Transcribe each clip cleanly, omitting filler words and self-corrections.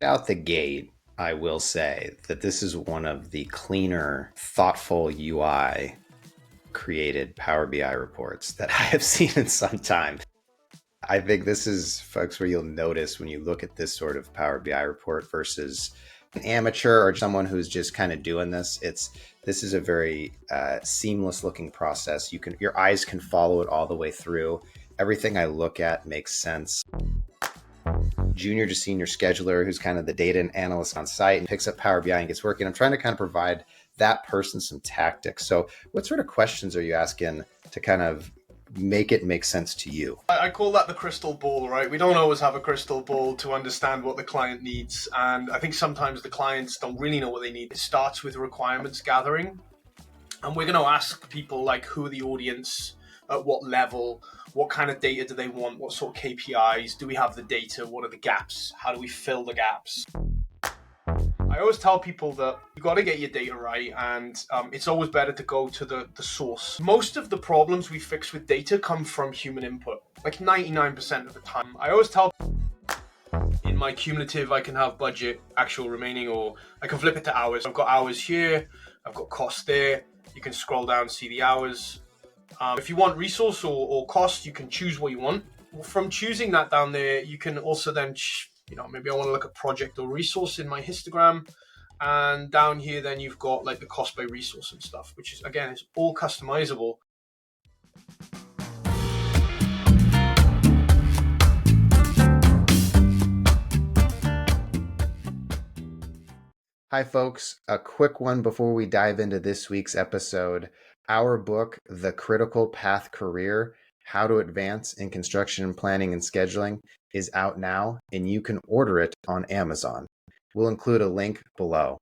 Out the gate, I will say that this is one of the cleaner, thoughtful UI created Power BI reports that I have seen in some time. I think this is, folks, where you'll notice when you look at this sort of Power BI report versus an amateur or someone who's just kind of doing this. This is a very seamless looking process. Your eyes can follow it all the way through. Everything I look at makes sense. Junior to senior scheduler who's kind of the data analyst on site and picks up Power BI and gets working. I'm trying to kind of provide that person some tactics. So what sort of questions are you asking to kind of make it make sense to you? I call that the crystal ball, right? We don't always have a crystal ball to understand what the client needs. And I think sometimes the clients don't really know what they need. It starts with requirements gathering. And we're going to ask people like who the audience, at what level, what kind of data do they want, what sort of KPIs, do we have the data, what are the gaps, how do we fill the gaps? I always tell people that you got to get your data right, and it's always better to go to the source. Most of the problems we fix with data come from human input, like 99% of the time. I always tell in my cumulative, I can have budget, actual remaining, or I can flip it to hours. I've got hours here, I've got cost there. You can scroll down, see the hours. If you want resource or cost, you can choose what you want. From choosing that down there, you can also then, maybe I want to look at project or resource in my histogram. And down here, then you've got like the cost by resource and stuff, which is, again, it's all customizable. Hi, folks. A quick one before we dive into this week's episode. Our book, The Critical Path Career, How to Advance in Construction and Planning and Scheduling, is out now, and you can order it on Amazon. We'll include a link below.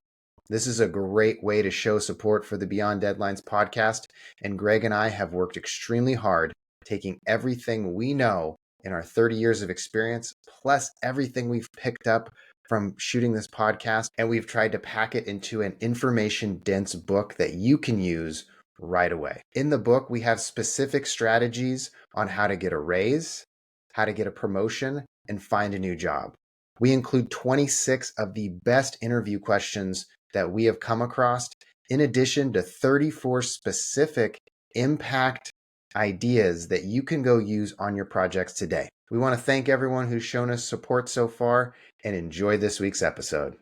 This is a great way to show support for the Beyond Deadlines podcast, and Greg and I have worked extremely hard taking everything we know in our 30 years of experience, plus everything we've picked up from shooting this podcast, and we've tried to pack it into an information-dense book that you can use right away. In the book, we have specific strategies on how to get a raise, how to get a promotion, and find a new job. We include 26 of the best interview questions that we have come across, in addition to 34 specific impact ideas that you can go use on your projects today. We want to thank everyone who's shown us support so far and enjoy this week's episode.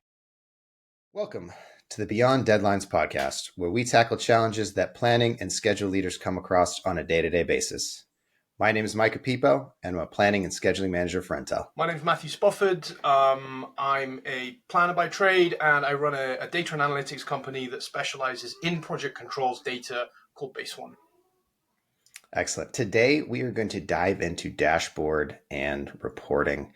Welcome to the Beyond Deadlines podcast, where we tackle challenges that planning and schedule leaders come across on a day-to-day basis. My name is Micah Piippo, and I'm a planning and scheduling manager for Intel. My name is Matthew Spofford. I'm a planner by trade, and I run a data and analytics company that specializes in project controls data called Base One. Excellent. Today, we are going to dive into dashboard and reporting.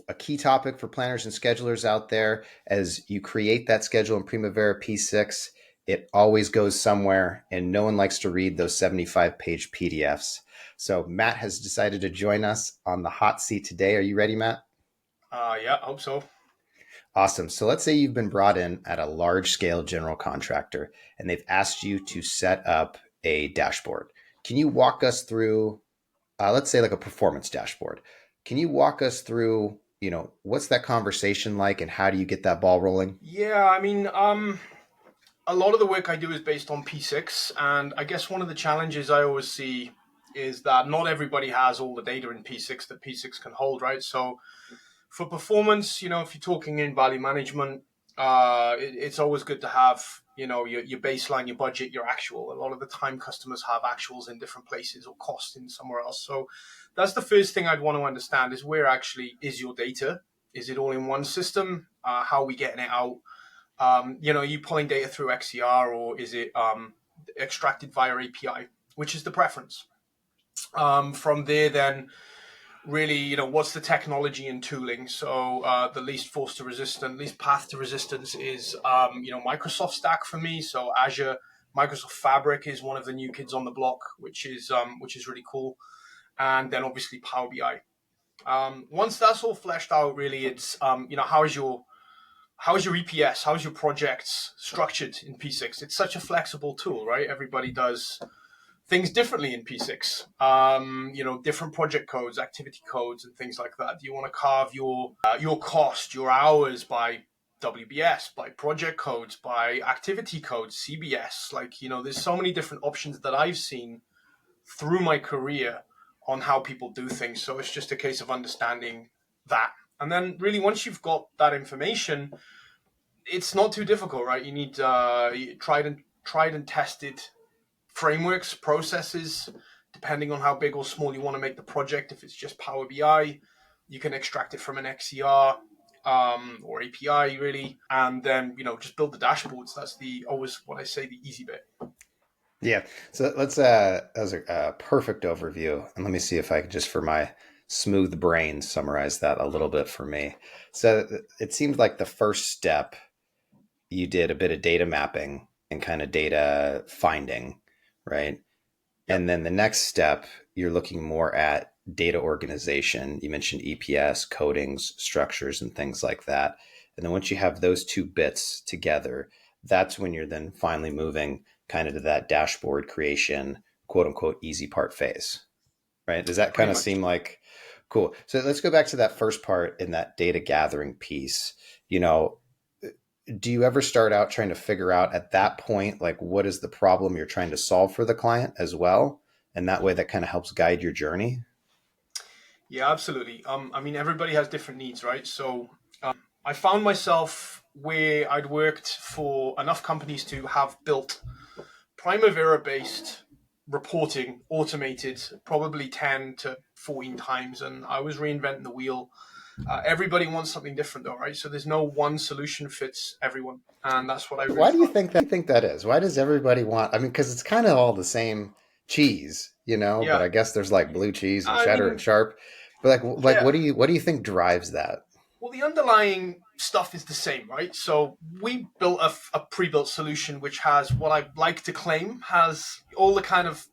A key topic for planners and schedulers out there. As you create that schedule in Primavera P6, it always goes somewhere, and no one likes to read those 75-page PDFs. So Matt has decided to join us on the hot seat today. Are you ready, Matt? Yeah, I hope so. Awesome. So let's say you've been brought in at a large-scale general contractor, and they've asked you to set up a dashboard. Can you walk us through, let's say like a performance dashboard? Can you walk us through, what's that conversation like and how do you get that ball rolling? Yeah, I mean, a lot of the work I do is based on P6. And I guess one of the challenges I always see is that not everybody has all the data in P6 that P6 can hold, right? So for performance, if you're talking in value management, it's always good to have, your baseline, your budget, your actual. A lot of the time customers have actuals in different places or cost in somewhere else. So that's the first thing I'd want to understand is where actually is your data? Is it all in one system? How are we getting it out? Are you pulling data through XCR or is it extracted via API, which is the preference? From there, then really, what's the technology and tooling? So the least force to resistance, least path to resistance is, Microsoft stack for me. So Azure, Microsoft Fabric is one of the new kids on the block, which is really cool. And then obviously Power BI. Once that's all fleshed out, really, it's, how is your EPS? How is your projects structured in P6? It's such a flexible tool, right? Everybody does things differently in P6. Different project codes, activity codes, and things like that. Do you want to carve your cost, your hours by WBS, by project codes, by activity codes, CBS? There's so many different options that I've seen through my career on how people do things. So it's just a case of understanding that. And then really once you've got that information, it's not too difficult, right? You need tried and tested frameworks, processes, depending on how big or small you want to make the project. If it's just Power BI, you can extract it from an XCR or API really, and then just build the dashboards. That's always what I say, the easy bit. Yeah. So let's that was a perfect overview. And let me see if I could just for my smooth brain summarize that a little bit for me. So it seems like the first step you did a bit of data mapping and kind of data finding, right? Yep. And then the next step, you're looking more at data organization. You mentioned EPS, codings, structures, and things like that. And then once you have those two bits together, that's when you're then finally moving kind of to that dashboard creation, quote unquote, easy part phase, right? Does that kind Pretty of much. seem like cool? So let's go back to that first part in that data gathering piece. You know, do you ever start out trying to figure out at that point, like what is the problem you're trying to solve for the client as well? And that way that kind of helps guide your journey. Yeah, absolutely. Everybody has different needs, right? So I found myself where I'd worked for enough companies to have built Primavera-based reporting automated probably 10 to 14 times, and I was reinventing the wheel. Everybody wants something different though, right? So there's no one solution fits everyone, and that's what I really Why do you found. think that is? Why does everybody want, I mean, because it's kind of all the same cheese, but Yeah, I guess there's like blue cheese and I cheddar and mean, sharp. But like yeah. what do you think drives that? Well, the underlying stuff is the same, right? So we built a pre-built solution which has what I like to claim has all the kind of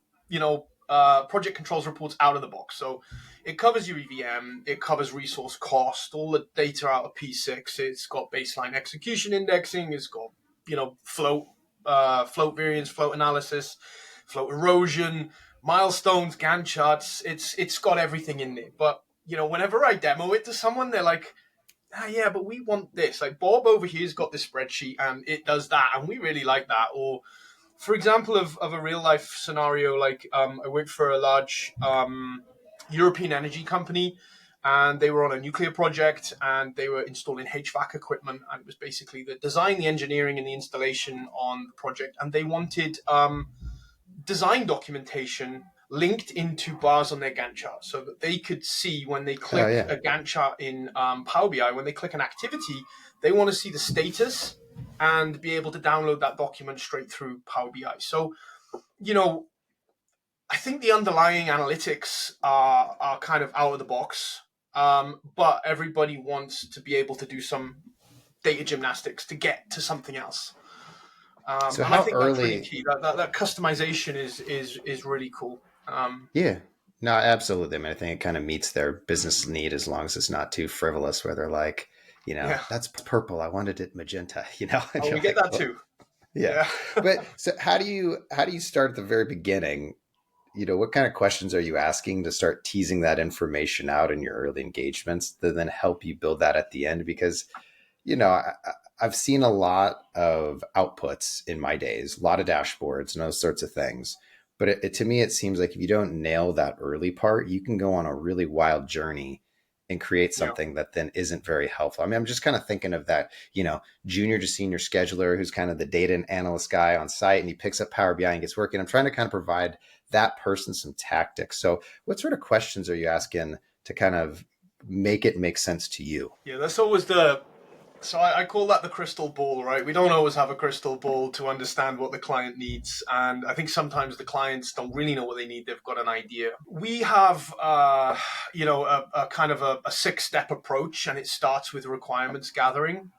project controls reports out of the box. So it covers your EVM, it covers resource cost, all the data out of P6. It's got baseline execution indexing. It's got float variance, float analysis, float erosion, milestones, Gantt charts. It's got everything in there. But whenever I demo it to someone, they're like, yeah, but we want this. Like Bob over here's got this spreadsheet and it does that, and we really like that. Or, for example, of a real life scenario, I worked for a large European energy company, and they were on a nuclear project, and they were installing HVAC equipment, and it was basically the design, the engineering, and the installation on the project, and they wanted design documentation linked into bars on their Gantt chart so that they could see when they Oh click yeah. a Gantt chart in Power BI, when they click an activity, they want to see the status and be able to download that document straight through Power BI. So, I think the underlying analytics are kind of out of the box, but everybody wants to be able to do some data gymnastics to get to something else. So And I how think that's really early? key. That customization is really cool. Yeah. No, absolutely. I mean, I think it kind of meets their business need as long as it's not too frivolous where they're like, Yeah. that's purple. I wanted it magenta, and Oh, we you're get like, that well, too. yeah. Yeah. But so how do you start at the very beginning? What kind of questions are you asking to start teasing that information out in your early engagements to then help you build that at the end? Because, I've seen a lot of outputs in my days, a lot of dashboards and those sorts of things. But to me, it seems like if you don't nail that early part, you can go on a really wild journey and create Yeah. something that then isn't very helpful. I mean, I'm just kind of thinking of that, junior to senior scheduler who's kind of the data analyst guy on site and he picks up Power BI and gets working. I'm trying to kind of provide that person some tactics. So what sort of questions are you asking to kind of make it make sense to you? Yeah. That's always the. So I call that the crystal ball, right? We don't always have a crystal ball to understand what the client needs. And I think sometimes the clients don't really know what they need. They've got an idea. We have, a kind of a six-step approach, and it starts with requirements gathering.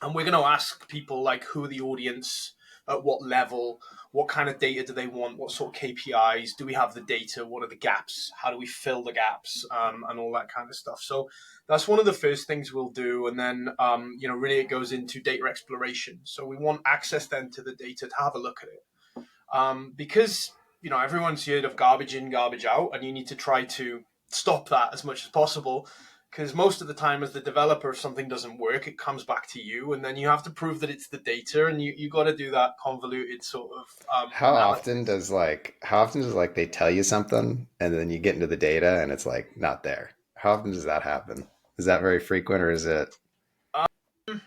And we're going to ask people like who are the audience, at what level, what kind of data do they want, what sort of KPIs, do we have the data, what are the gaps, how do we fill the gaps, and all that kind of stuff. So that's one of the first things we'll do. And then, really it goes into data exploration. So we want access then to the data to have a look at it. Because everyone's heard of garbage in, garbage out, and you need to try to stop that as much as possible. Because most of the time, as the developer, if something doesn't work, it comes back to you, and then you have to prove that it's the data, and you got to do that convoluted sort of analysis. How often does like they tell you something and then you get into the data and it's like not there? How often does that happen? Is that very frequent or is it? Um,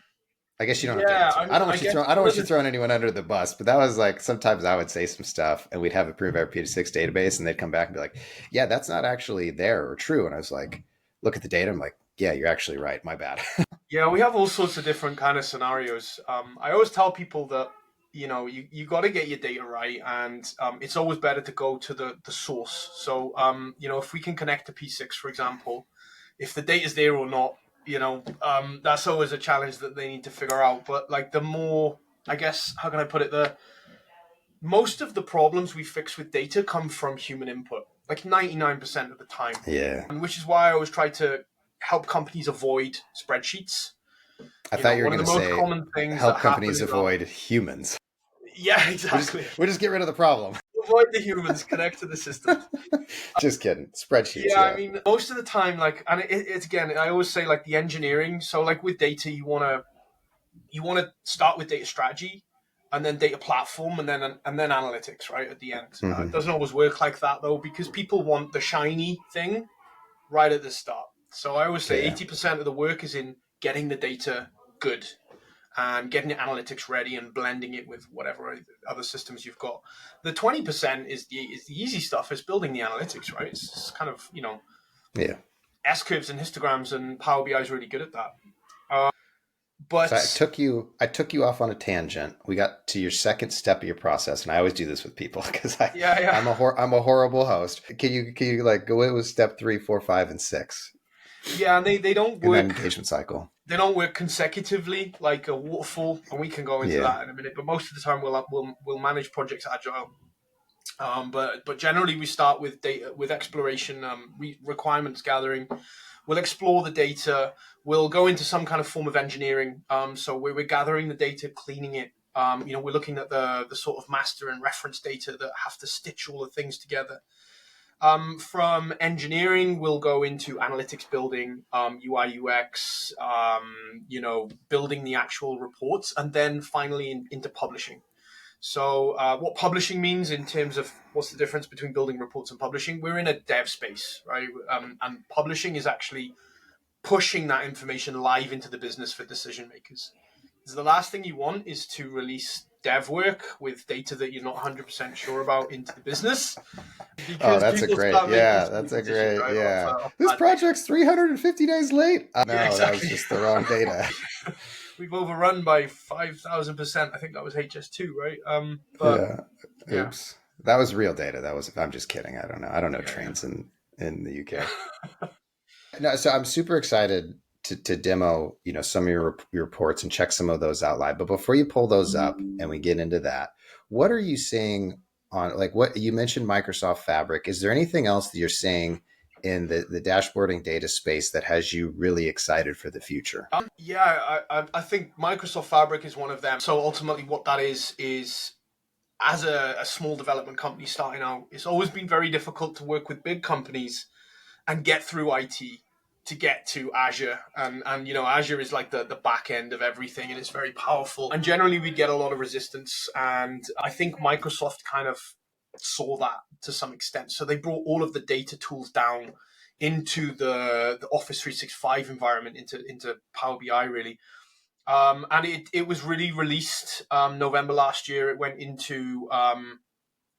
I guess you don't have to yeah, answer. I mean, I guess I don't one of want you the throwing anyone under the bus, but that was like sometimes I would say some stuff and we'd have a pre-verify P6 database and they'd come back and be like, "Yeah, that's not actually there or true." And I was like, "Look at the data." I'm like, "Yeah, you're actually right. My bad." Yeah, we have all sorts of different kind of scenarios. I always tell people that you got to get your data right, and it's always better to go to the source. So if we can connect to P6, for example, if the data's there or not, that's always a challenge that they need to figure out. But like the more, I guess, how can I put it? The Most of the problems we fix with data come from human input, like 99% of the time, Yeah. and which is why I always try to help companies avoid spreadsheets. I thought you were One of going the to most say common things that help happen companies is avoid humans. yeah, We just exactly. we just get rid of the problem. Avoid the humans, connect to the systems. Just kidding. Spreadsheets, Yeah, I yeah. mean, most of the time, like, and it's again, I always say like the engineering. So, like with data, you wanna start with data strategy, and then data platform, and then analytics, right at the end. It Hmm. doesn't always work like that though, because people want the shiny thing right at the start. So I always say Yeah. 80% of the work is in getting the data good and getting the analytics ready and blending it with whatever other systems you've got. The 20% is the easy stuff. Is building the analytics, right? It's kind of Yeah. S curves and histograms, and Power BI is really good at that. Uh, So but I took you off on a tangent. We got to your second step of your process, and I always do this with people because yeah, yeah, I'm a horrible host. Can you like go in with step 3, 4, 5, and 6 yeah, and they don't in that work. engagement cycle? They don't work consecutively like a waterfall, and we can go into Yeah. that in a minute. But most of the time, we'll manage projects agile. But generally, we start with data, with exploration, requirements gathering. We'll explore the data. We'll go into some kind of form of engineering. So we're gathering the data, cleaning it. We're looking at the sort of master and reference data that have to stitch all the things together. From engineering, we'll go into analytics building, UI, UX, building the actual reports, and then finally into publishing. So, what publishing means in terms of what's the difference between building reports and publishing? We're in a dev space, right? And publishing is actually pushing that information live into the business for decision makers. So the last thing you want is to release dev work with data that you're not 100% sure about into the business, Oh, because that's a people great. start making Yeah, silly that's a decisions, great. right, Yeah. off This bad data. project's 350 days late. Yeah, No, that was exactly. just the wrong data. We've overrun by 5,000%. I think that was HS2, right? But Yeah. yeah, Oops. That was real data. That was I'm just kidding. I don't know. I don't know yeah, trains in the yeah. UK. No, so I'm super excited to demo, some of your reports and check some of those out live. But before you pull those up and we get into that, what are you seeing on like what you mentioned Microsoft Fabric? Is there anything else that you're seeing in the dashboarding data space that has you really excited for the future? Yeah, I think Microsoft Fabric is one of them. So ultimately, what that is as a small development company starting out, it's always been very difficult to work with big companies and get through IT to get to Azure. And Azure is like the back end of everything, and it's very powerful. And generally, we get a lot of resistance. And I think Microsoft kind of saw that to some extent. So they brought all of the data tools down into the Office 365 environment, into Power BI, really. And it was really released November last year. It went into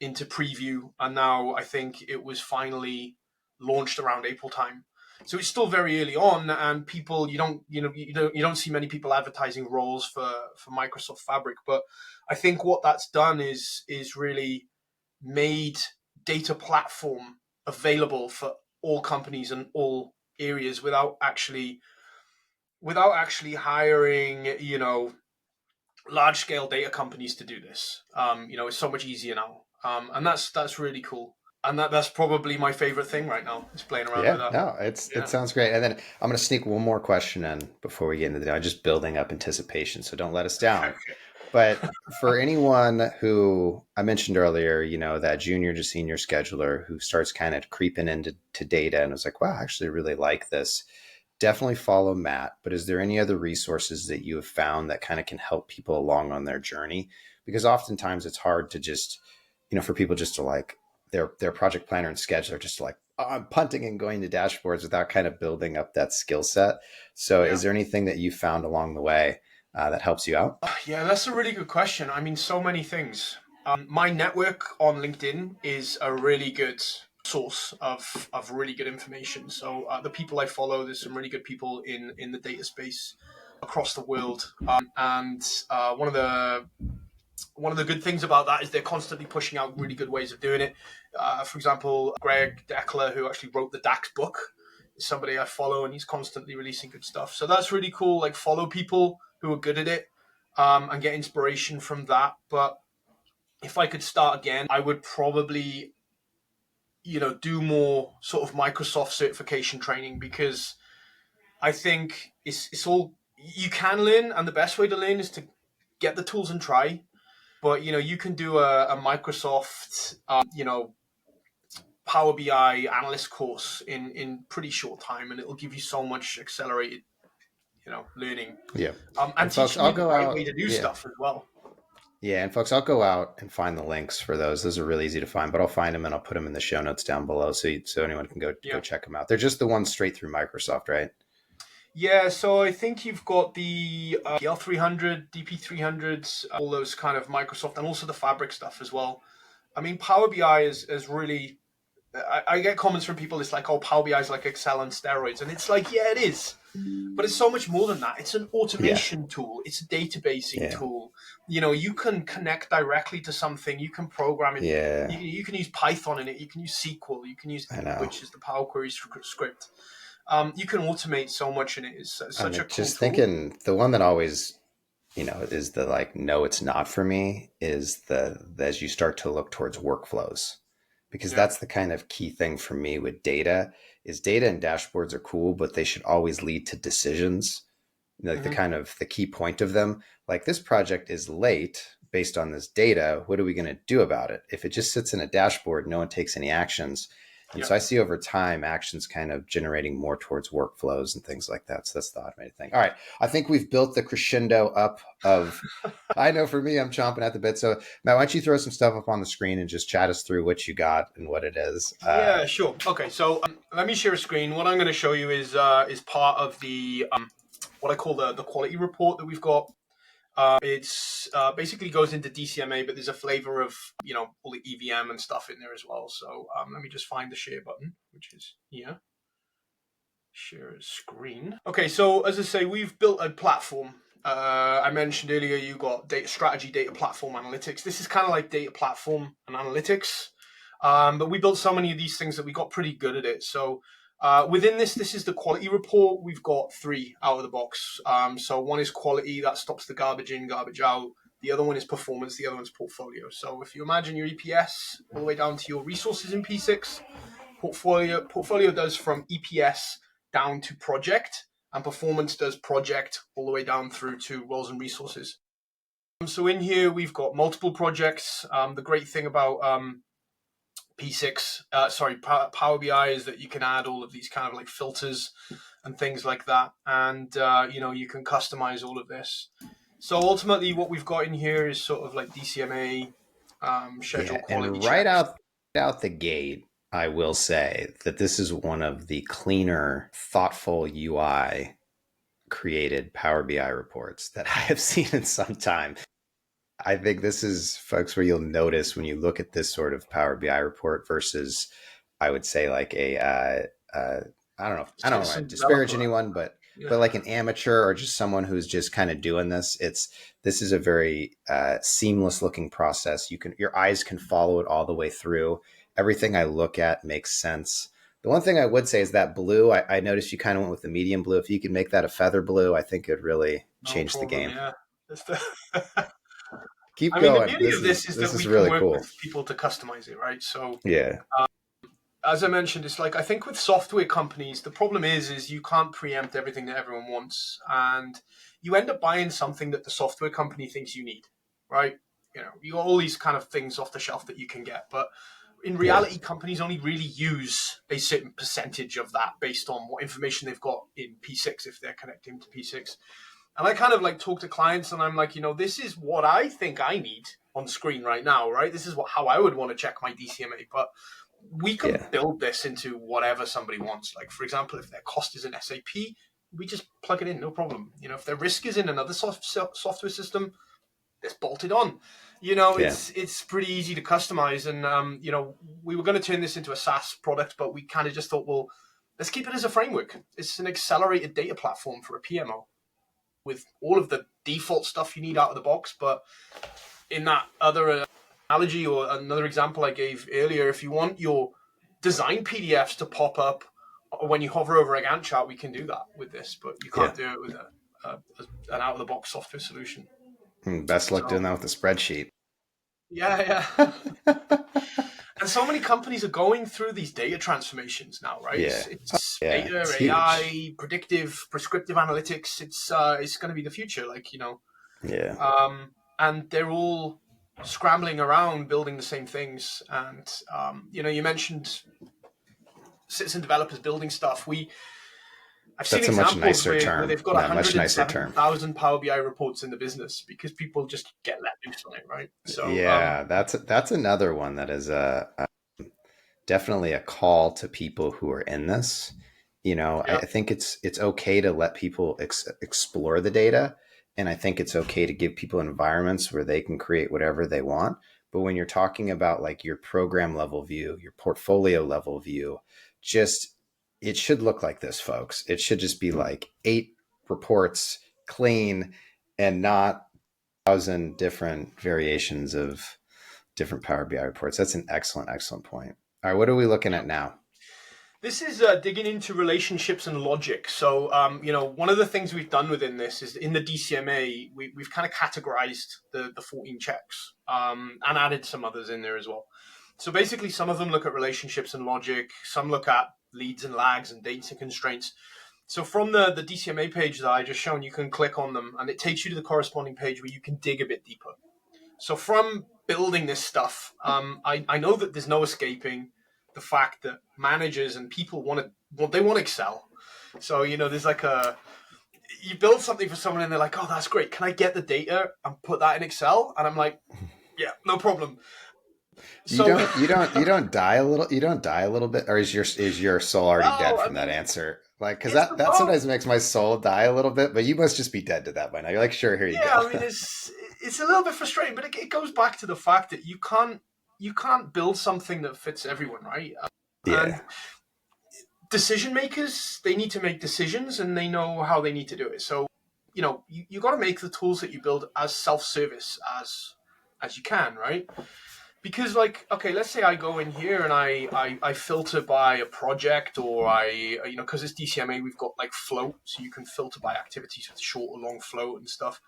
preview, and now I think it was finally launched around April time. So it's still very early on, and people you don't see many people advertising roles for Microsoft Fabric. But I think what that's done is really made data platform available for all companies and all areas without actually hiring large scale data companies to do this. It's so much easier now, and that's really cool. And that's probably my favorite thing right now is playing around with Yeah, that. no, it Yeah. sounds great. And then I'm going to sneak one more question in before we get into the just building up anticipation. So don't let us down. But for anyone who I mentioned earlier, that junior to senior scheduler who starts kind of creeping into data and was like, wow, I actually really like this, definitely follow Matt. But is there any other resources that you have found that kind of can help people along on their journey? Because oftentimes it's hard to just, for people just to like their project planner and scheduler just to like, oh, I'm punting and going to dashboards without kind of building up that skill set. So Yeah. is there anything that you found along the way that helps you out? Yeah, that's a really good question. I mean, so many things. My network on LinkedIn is a really good source of really good information. So the people I follow, there's some really good people in the data space across the world. And one of the good things about that is they're constantly pushing out really good ways of doing it. For example, Greg Lawton, who actually wrote the DAX book, is somebody I follow, and he's constantly releasing good stuff. So that's really cool. Like, follow people who are good at it, and get inspiration from that. But if I could start again, I would probably, do more sort of Microsoft certification training, because I think it's all you can learn, and the best way to learn is to get the tools and try. But you can do a Microsoft, Power BI analyst course in pretty short time, and it'll give you so much accelerated, learning, Yeah. and And folks, teaching I'll you the go right way out. to do Yeah. stuff as well. Yeah. And folks, I'll go out and find the links for those. Those are really easy to find, but I'll find them and I'll put them in the show notes down below so anyone can go Yeah. check them out. They're just the ones straight through Microsoft, right? Yeah, so I think you've got the PL300, DP300s, all those kind of Microsoft, and also the Fabric stuff as well. I mean, Power BI is really. I get comments from people. It's like, oh, Power BI is like Excel on steroids, and it's like, yeah, it is. But it's so much more than that. It's an Yeah. automation tool. It's a databasing Yeah. tool. You can connect directly to something. You can program it. Yeah. You can use Python in it. You can use SQL. You can use I Ink, know. which is the Power Query script. You can automate so much in it. It's such a I'm cool just tool. thinking the one that always, is the like, no, it's not for me is as you start to look towards workflows, because Yeah. that's the kind of key thing for me with data is data and dashboards are cool, but they should always lead to decisions, like the Hmm. kind of the key point of them. Like, this project is late based on this data. What are we going to do about it? If it just sits in a dashboard, no one takes any actions. And Yeah. so I see over time actions kind of generating more towards workflows and things like that. So that's the automated thing. All right. I think we've built the crescendo up of, I know for me, I'm chomping at the bit. So Matt, why don't you throw some stuff up on the screen and just chat us through what you got and what it is? Yeah, sure. Okay, so let me share a screen. What I'm going to show you is part of the what I call the quality report that we've got. It's basically goes into DCMA, but there's a flavor of all the EVM and stuff in there as well. So let me just find the share button, which is here. Share screen. Okay, so as I say, we've built a platform. I mentioned earlier you got data strategy, data platform, analytics. This is kind of like data platform and analytics, but we built so many of these things that we got pretty good at it. So within this is the quality report. We've got three out of the box. So one is quality, that stops the garbage in, garbage out. The other one is performance. The other one's portfolio. So if you imagine your EPS all the way down to your resources in P6, portfolio does from EPS down to project, and performance does project all the way down through to roles and resources. So in here we've got multiple projects. The great thing about Power BI is that you can add all of these kind of like filters and things like that, and you can customize all of this. So ultimately, what we've got in here is sort of like DCMA, schedule Yeah, quality and right checks. out the gate, I will say that this is one of the cleaner, thoughtful UI created Power BI reports that I have seen in some time. I think this is, folks, where you'll notice when you look at this sort of Power BI report versus, I would say, like I don't want to Citizen disparage developer. anyone, Yeah. but like an amateur or just someone who's just kind of doing this, this is a very seamless looking process. Your eyes can follow it all the way through. Everything I look at makes sense. The one thing I would say is that blue. I noticed you kind of went with the medium blue. If you could make that a feather blue, I think it would really No change the problem. game. Yeah. That's the Keep I mean, the going. beauty of this is This that is we can really work cool. with people to customize it, right? So, Yeah. as I mentioned, it's like I think with software companies, the problem is you can't preempt everything that everyone wants, and you end up buying something that the software company thinks you need. right? You got all these kind of things off the shelf that you can get, but in Yeah. reality, companies only really use a certain percentage of that based on what information they've got in P6 if they're connecting to P6. And I kind of like talk to clients and I'm like, this is what I think I need on screen right now, right? This is how I would want to check my DCMA, but we can Yeah. build this into whatever somebody wants. Like, for example, if their cost is in SAP, we just plug it in, no problem. If their risk is in another software system, it's bolted on. Yeah. It's pretty easy to customize. And, we were going to turn this into a SaaS product, but we kind of just thought, well, let's keep it as a framework. It's an accelerated data platform for a PMO with all of the default stuff you need out of the box. But in that other analogy or another example I gave earlier, if you want your design PDFs to pop up when you hover over a Gantt chart, we can do that with this, but you Yeah. can't do it with an out-of-the-box software solution. Best luck doing So, that with a spreadsheet. yeah. And so many companies are going through these data transformations now, right? Yeah. It's Yeah. data, It's huge. AI, predictive, prescriptive analytics. It's going to be the future, Yeah. and they're all scrambling around building the same things. And you mentioned citizen developers building stuff. I've seen That's a much examples nicer where term. they've got No, much nicer term. 170,000 Power BI reports in the business because people just get let loose on it, right? So, Yeah, that's another one that is definitely a call to people who are in this. yeah, I think it's okay to let people explore the data, and I think it's okay to give people environments where they can create whatever they want. But when you're talking about like your program level view, your portfolio level view, just it should look like this, folks. It should just be like 8 reports, clean, and not 1,000 different variations of different Power BI reports. That's an excellent point. All right, what are we looking yeah. at now? This is digging into relationships and logic. So, one of the things we've done within this is in the DCMA, we've kind of categorized the 14 checks and added some others in there as well. So basically, some of them look at relationships and logic. Some look at leads and lags and data constraints. So from the DCMA page that I just shown, you can click on them and it takes you to the corresponding page where you can dig a bit deeper. So from building this stuff, I know that there's no escaping the fact that managers and people want Excel. So there's like you build something for someone and they're like, oh, that's great. Can I get the data and put that in Excel? And I'm like, yeah, no problem. You So don't you don't you don't die a little bit, or is your soul already dead no, I from that mean answer? Like, because it's that about sometimes makes my soul die a little bit, but you must just be dead to that by now. You're like, sure, here you yeah. go. I mean it's a little bit frustrating, but it goes back to the fact that you can't build something that fits everyone, right? Yeah, And decision makers, they need to make decisions and they know how they need to do it. So, you got to make the tools that you build as self-service as you can, right? Because like, okay, let's say I go in here and I filter by a project or because it's DCMA, we've got like float, so you can filter by activities with short or long float and stuff.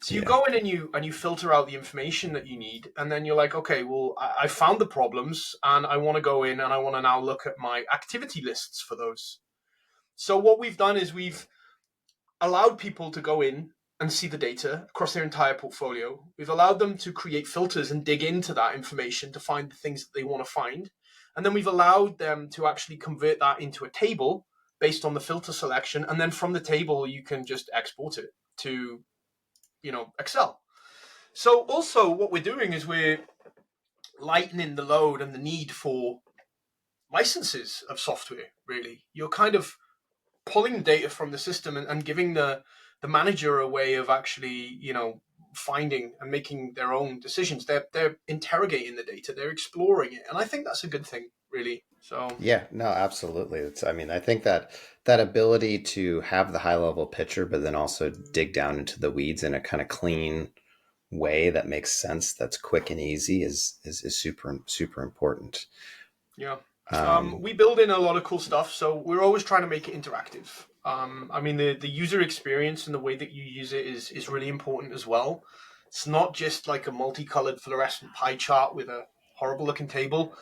So you yeah, go in and you filter out the information that you need, and then you're like, okay, well, I found the problems, and I want to go in and I want to now look at my activity lists for those. So what we've done is we've allowed people to go in and see the data across their entire portfolio. We've allowed them to create filters and dig into that information to find the things that they want to find, and then we've allowed them to actually convert that into a table based on the filter selection, and then from the table you can just export it to Excel. So also what we're doing is we're lightening the load and the need for licenses of software, really. You're kind of pulling data from the system and giving the manager a way of actually, finding and making their own decisions. They're interrogating the data, they're exploring it. And I think that's a good thing, really. So yeah. No, absolutely. I mean, I think that ability to have the high level picture, but then also dig down into the weeds in a kind of clean way that makes sense, that's quick and easy, is super important. yeah. Um, We build in a lot of cool stuff, so we're always trying to make it interactive. I mean, the user experience and the way that you use it is really important as well. It's not just like a multicolored fluorescent pie chart with a horrible looking table.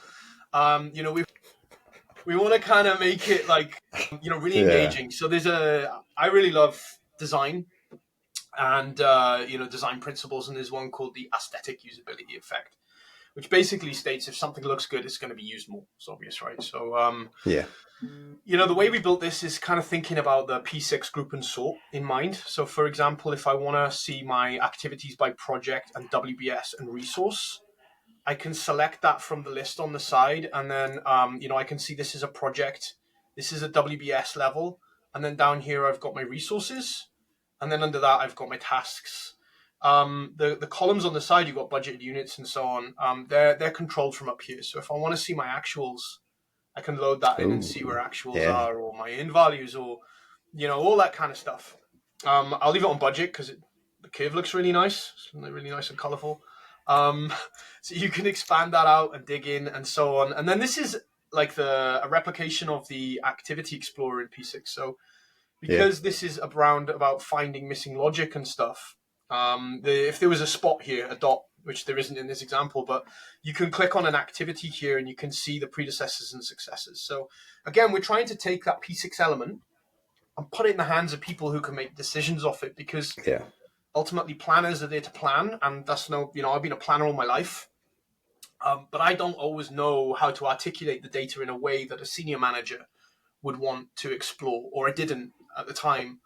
We want to kind of make it like really yeah, engaging. So I really love design. and design principles. And there's one called the aesthetic usability effect, which basically states if something looks good, it's going to be used more. It's obvious, right? So the way we built this is kind of thinking about the P6 group and sort in mind. So for example, if I want to see my activities by project and WBS and resource, I can select that from the list on the side, and then I can see this is a project, this is a WBS level, and then down here I've got my resources, and then under that I've got my tasks. The columns on the side, you've got budgeted units and so on. They're controlled from up here. So if I want to see my actuals, I can load that in and see where actuals are, or my in values, or all that kind of stuff. I'll leave it on budget because the curve looks really nice. It's really nice and colorful. So you can expand that out and dig in and so on. And then this is like a replication of the Activity Explorer in P6. So because this is about finding missing logic and stuff, if there was a spot here, a dot, which there isn't in this example, but you can click on an activity here and you can see the predecessors and successors. So again, we're trying to take that P6 element and put it in the hands of people who can make decisions off it, because ultimately planners are there to plan, and that's I've been a planner all my life, but I don't always know how to articulate the data in a way that a senior manager would want to explore, or I didn't at the time.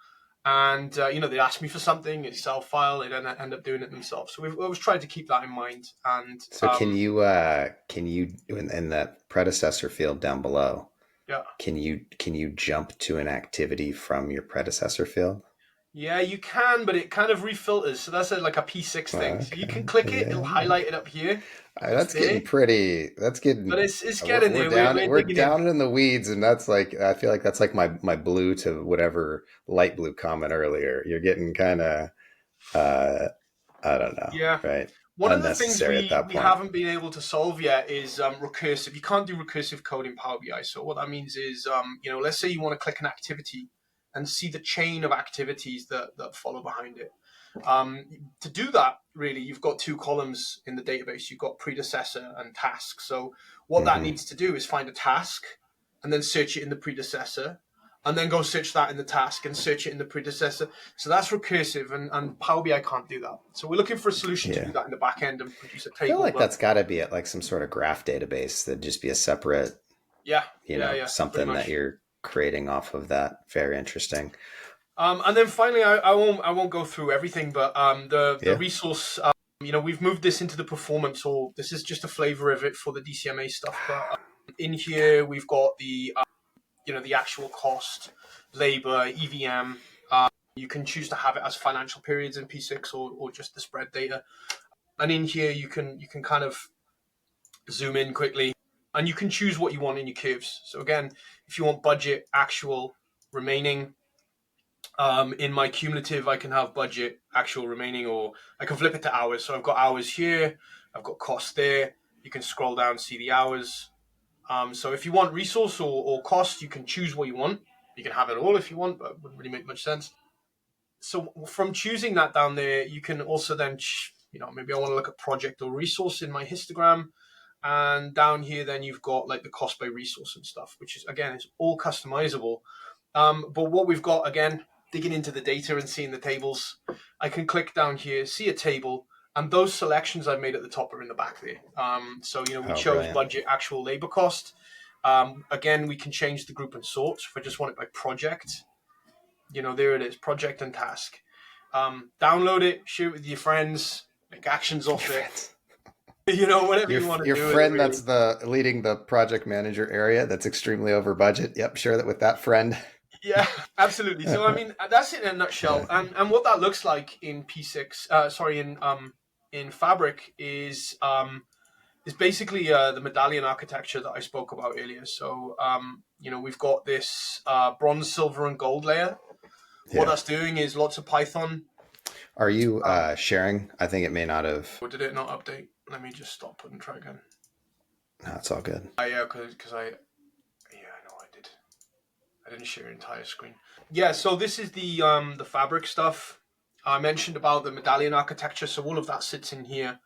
And they ask me for something, Excel file, they then end up doing it themselves. So we've always tried to keep that in mind. And so can you in that predecessor field down below, can you jump to an activity from your predecessor field? Yeah, you can, but it kind of refilters. So that's like a P6 thing. Okay. So you can click it, it'll highlight it up here. That's getting pretty. That's getting. But it's getting there. We're down in the weeds, and that's like, I feel like that's like my blue to whatever light blue comment earlier. You're getting kind of, I don't know. Yeah. Right. One of the things we haven't been able to solve yet is recursive. You can't do recursive code in Power BI. So what that means is, let's say you want to click an activity and see the chain of activities that follow behind it. To do that, really, you've got two columns in the database. You've got predecessor and task. So what that needs to do is find a task and then search it in the predecessor, and then go search that in the task and search it in the predecessor. So that's recursive, and Power BI can't do that. So we're looking for a solution to do that in the back end and produce a table. I feel like that's got to be at like some sort of graph database that'd just be a separate, something that you're creating off of that. Very interesting. And then finally, I won't go through everything, but the resource, we've moved this into the performance, or this is just a flavor of it for the DCMA stuff. But in here, we've got the actual cost, labor, EVM. You can choose to have it as financial periods in P6 or just the spread data. And in here, you can kind of zoom in quickly, and you can choose what you want in your curves. So again, if you want budget, actual, remaining, in my cumulative, I can have budget, actual, remaining, or I can flip it to hours. So I've got hours here, I've got cost there. You can scroll down, see the hours. So if you want resource or cost, you can choose what you want. You can have it all if you want, but it wouldn't really make much sense. So from choosing that down there, you can also then, maybe I want to look at project or resource in my histogram. And down here, then you've got like the cost by resource and stuff, which is, again, it's all customizable. But what we've got, again, digging into the data and seeing the tables, I can click down here, see a table, and those selections I've made at the top are in the back there. So, we chose budget, actual, labor cost. Again, we can change the group and sort. If I just want it by project, there it is, project and task. Download it, share it with your friends, make actions off it. Whatever you want to do. Your friend that's leading the project manager area that's extremely over budget. Yep, share that with that friend. Yeah, absolutely. So I mean, that's it in a nutshell. And what that looks like in P6, in Fabric is basically the medallion architecture that I spoke about earlier. So we've got this bronze, silver, and gold layer. Yeah. What that's doing is lots of Python. Are you sharing? I think it may not have. Or did it not update? Let me just stop and try again. No, it's all good. Yeah, because I know I did. I didn't share entire screen. Yeah, so this is the Fabric stuff. I mentioned about the medallion architecture, so all of that sits in here.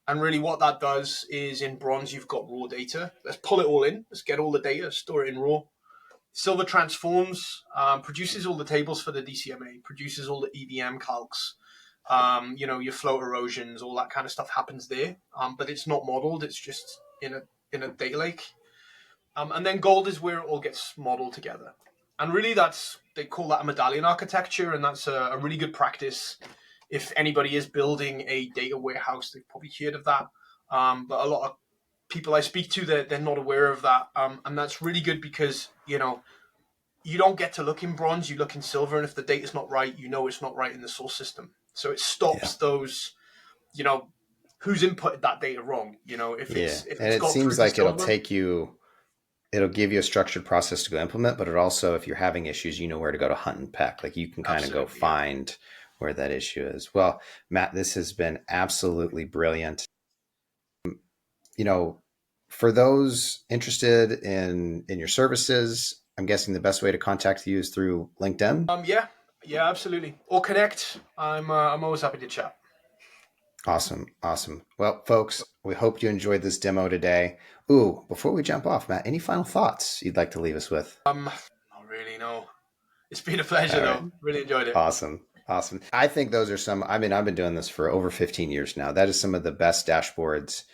And really what that does is in bronze, you've got raw data. Let's pull it all in. Let's get all the data, store it in raw. Silver transforms, produces all the tables for the DCMA, produces all the EVM calcs. Your float erosions, all that kind of stuff happens there, but it's not modeled. It's just in a data lake. And then gold is where it all gets modeled together. And really, they call that a medallion architecture, and that's a really good practice. If anybody is building a data warehouse, they've probably heard of that. But a lot of people I speak to, they're not aware of that. And that's really good because, you don't get to look in bronze, you look in silver, and if the data's not right, it's not right in the source system. So it stops those, who's inputted that data wrong. If it's and it seems like it'll give you a structured process to go implement, but it also, if you're having issues, you know where to go to hunt and peck. Like you can kind of go find where that issue is. Well, Matt, this has been absolutely brilliant. For those interested in your services, I'm guessing the best way to contact you is through LinkedIn. Yeah, absolutely. Or connect. I'm always happy to chat. Awesome. Well, folks, we hope you enjoyed this demo today. Ooh, before we jump off, Matt, any final thoughts you'd like to leave us with? Not really, no. It's been a pleasure, though. Really enjoyed it. Awesome. I think those are I've been doing this for over 15 years now. That is some of the best dashboards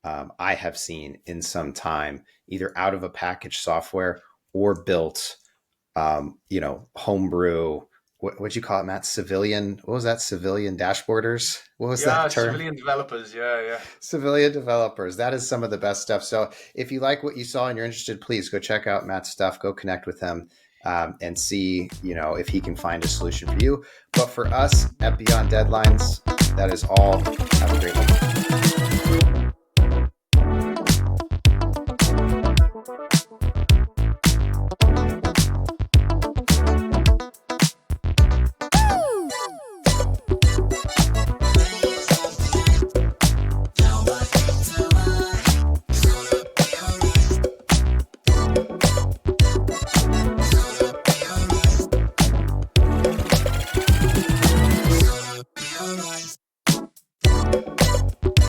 I have seen in some time, either out of a packaged software or built, homebrew. What'd you call it, Matt? Civilian? What was that? Civilian dashboarders? What was that term? Civilian developers. Yeah. Civilian developers. That is some of the best stuff. So if you like what you saw and you're interested, please go check out Matt's stuff. Go connect with him and see, if he can find a solution for you. But for us at Beyond Deadlines, that is all. Have a great one.